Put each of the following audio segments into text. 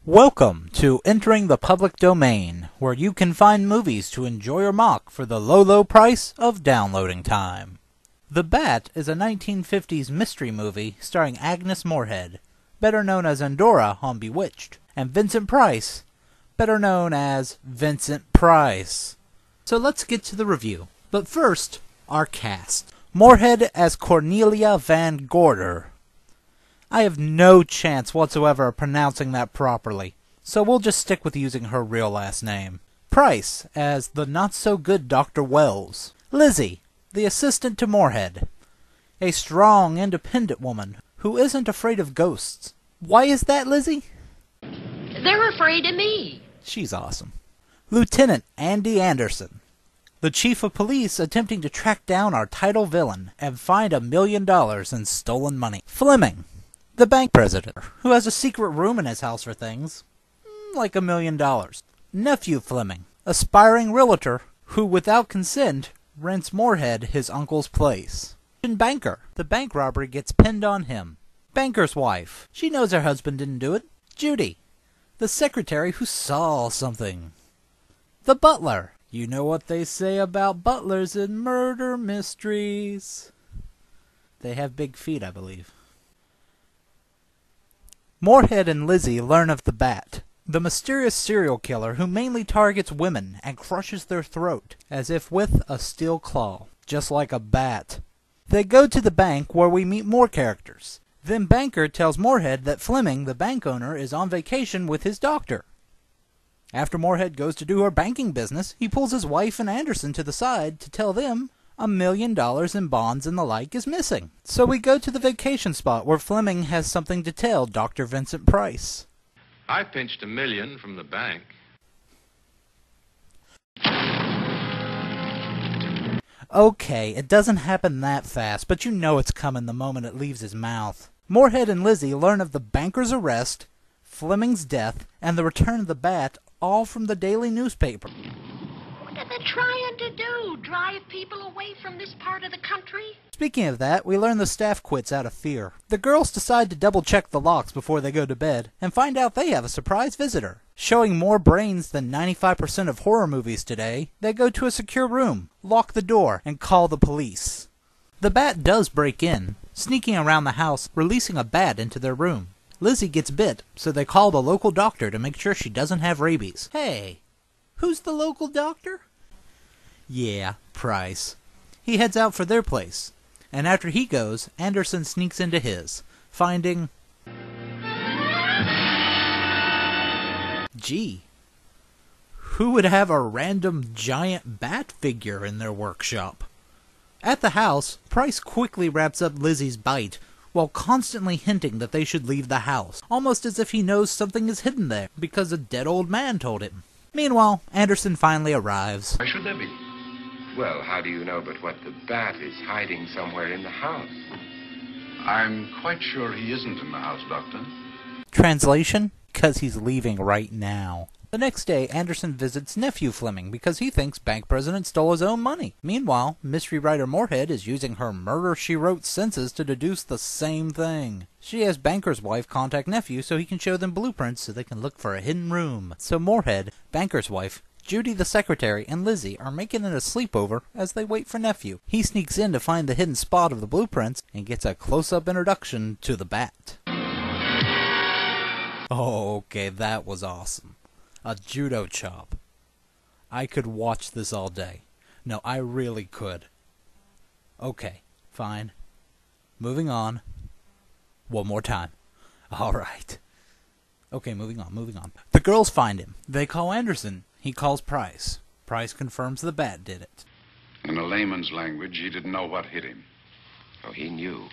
Welcome to Entering the Public Domain, where you can find movies to enjoy or mock for the low, low price of downloading time. The Bat is a 1950s mystery movie starring Agnes Moorehead, better known as Endora on Bewitched, and Vincent Price, better known as Vincent Price. So let's get to the review. But first, our cast. Moorehead as Cornelia Van Gorder. I have no chance whatsoever of pronouncing that properly, so we'll just stick with using her real last name. Price as the not-so-good Dr. Wells. Lizzie, the assistant to Moorehead. A strong, independent woman who isn't afraid of ghosts. Why is that, Lizzie? They're afraid of me. She's awesome. Lieutenant Andy Anderson. The chief of police attempting to track down our title villain and find $1 million in stolen money. Fleming. The bank president, who has a secret room in his house for things like $1 million. Nephew Fleming, aspiring realtor who, without consent, rents Moorehead his uncle's place. And Banker, the bank robbery gets pinned on him. Banker's wife, she knows her husband didn't do it. Judy, the secretary who saw something. The butler, you know what they say about butlers in murder mysteries. They have big feet, I believe. Moorehead and Lizzie learn of the Bat, the mysterious serial killer who mainly targets women and crushes their throat, as if with a steel claw, just like a bat. They go to the bank where we meet more characters. Then Banker tells Moorehead that Fleming, the bank owner, is on vacation with his doctor. After Moorehead goes to do her banking business, he pulls his wife and Anderson to the side to tell them $1 million in bonds and the like is missing. So we go to the vacation spot where Fleming has something to tell Dr. Vincent Price. I pinched $1 million from the bank. Okay, it doesn't happen that fast, but you know it's coming the moment it leaves his mouth. Moorehead and Lizzie learn of the banker's arrest, Fleming's death, and the return of the Bat, all from the daily newspaper. What are they trying to do? Drive people away from this part of the country? Speaking of that, we learn the staff quits out of fear. The girls decide to double-check the locks before they go to bed, and find out they have a surprise visitor. Showing more brains than 95% of horror movies today, they go to a secure room, lock the door, and call the police. The Bat does break in, sneaking around the house, releasing a bat into their room. Lizzie gets bit, so they call the local doctor to make sure she doesn't have rabies. Hey, who's the local doctor? Yeah, Price. He heads out for their place, and after he goes, Anderson sneaks into his, finding... Gee, who would have a random giant bat figure in their workshop? At the house, Price quickly wraps up Lizzie's bite, while constantly hinting that they should leave the house, almost as if he knows something is hidden there, because a dead old man told him. Meanwhile, Anderson finally arrives. Why should there be? Well, how do you know but what the Bat is hiding somewhere in the house? I'm quite sure he isn't in the house, Doctor. Translation? 'Cause he's leaving right now. The next day, Anderson visits nephew Fleming because he thinks bank president stole his own money. Meanwhile, mystery writer Moorehead is using her murder-she-wrote senses to deduce the same thing. She has Banker's wife contact nephew so he can show them blueprints so they can look for a hidden room. So Moorehead, Banker's wife, Judy the secretary, and Lizzie are making it a sleepover as they wait for nephew. He sneaks in to find the hidden spot of the blueprints and gets a close-up introduction to the Bat. Oh, okay, that was awesome. A judo chop. I could watch this all day. No, I really could. Okay, fine. Moving on. One more time. Alright. Okay, moving on. The girls find him. They call Anderson. He calls Price. Price confirms the Bat did it. In a layman's language, he didn't know what hit him. Oh, he knew.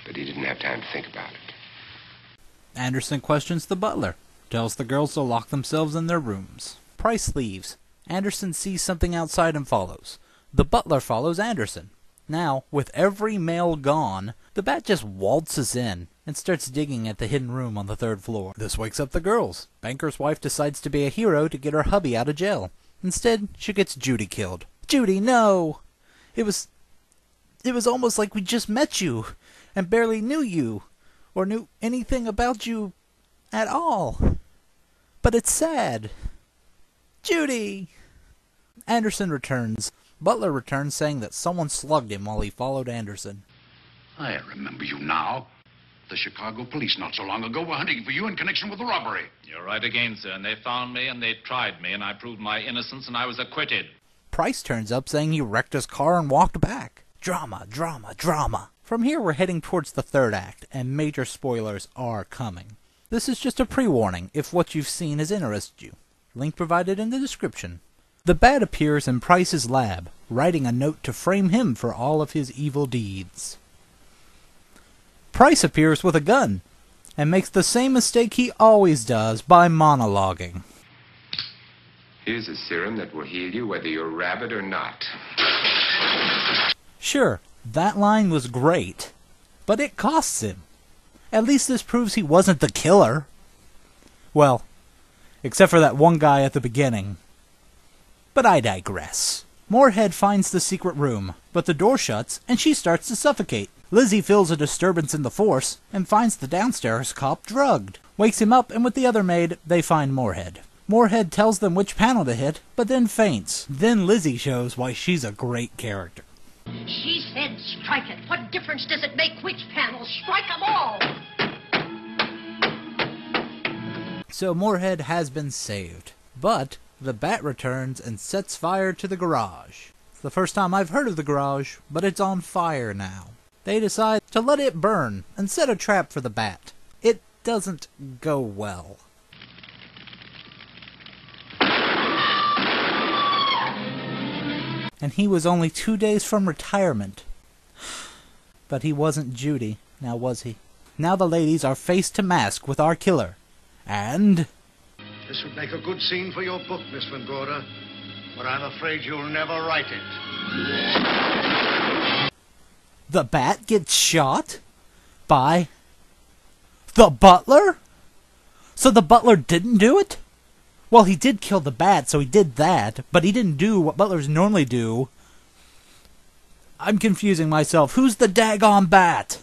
But he didn't have time to think about it. Anderson questions the butler. Tells the girls to lock themselves in their rooms. Price leaves. Anderson sees something outside and follows. The butler follows Anderson. Now, with every male gone, the Bat just waltzes in and starts digging at the hidden room on the 3rd floor. This wakes up the girls. Banker's wife decides to be a hero to get her hubby out of jail. Instead, she gets Judy killed. Judy, no! It was almost like we just met you and barely knew you or knew anything about you at all. But it's sad. Judy! Anderson returns. Butler returns saying that someone slugged him while he followed Anderson. I remember you now. The Chicago police not so long ago were hunting for you in connection with the robbery. You're right again, sir, and they found me and they tried me and I proved my innocence and I was acquitted. Price turns up saying he wrecked his car and walked back. Drama, drama, drama. From here we're heading towards the third act, and major spoilers are coming. This is just a pre-warning if what you've seen has interested you. Link provided in the description. The Bat appears in Price's lab, writing a note to frame him for all of his evil deeds. Price appears with a gun, and makes the same mistake he always does by monologuing. Here's a serum that will heal you whether you're rabid or not. Sure, that line was great, but it costs him. At least this proves he wasn't the killer. Well, except for that one guy at the beginning. But I digress. Moorhead finds the secret room, but the door shuts and she starts to suffocate. Lizzie feels a disturbance in the force and finds the downstairs cop drugged. Wakes him up, and with the other maid, they find Moorhead. Moorhead tells them which panel to hit, but then faints. Then Lizzie shows why she's a great character. She said strike it. What difference does it make which panel? Strike them all. So Moorhead has been saved. But the Bat returns and sets fire to the garage. It's the first time I've heard of the garage, but it's on fire now. They decide to let it burn and set a trap for the Bat. It doesn't go well. And he was only 2 days from retirement. But he wasn't Judy, now was he? Now the ladies are face to mask with our killer. And... This would make a good scene for your book, Miss Van Gora, but I'm afraid you'll never write it. the Bat gets shot? By... the Butler? So the Butler didn't do it? Well, he did kill the Bat, so he did that, but he didn't do what Butlers normally do. I'm confusing myself. Who's the daggone Bat?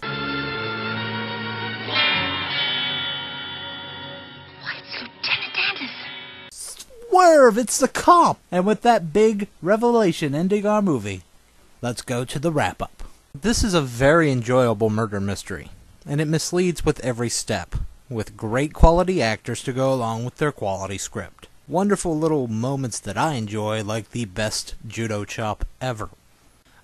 Why, it's Lieutenant Anderson. Swerve! It's the cop! And with that big revelation ending our movie, let's go to the wrap-up. This is a very enjoyable murder mystery, and it misleads with every step, with great quality actors to go along with their quality script. Wonderful little moments that I enjoy, like the best judo chop ever.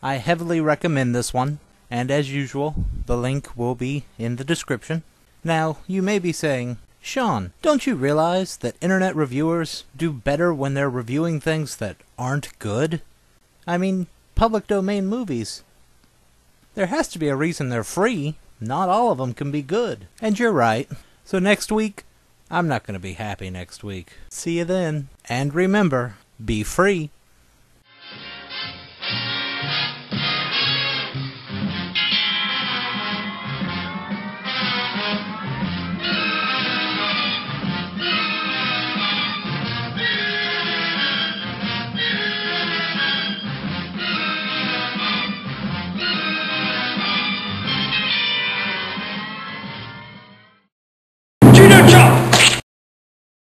I heavily recommend this one, and as usual, the link will be in the description. Now, you may be saying, Sean, don't you realize that internet reviewers do better when they're reviewing things that aren't good? I mean, public domain movies. There has to be a reason they're free. Not all of them can be good. And you're right. So next week, I'm not going to be happy next week. See you then. And remember, be free.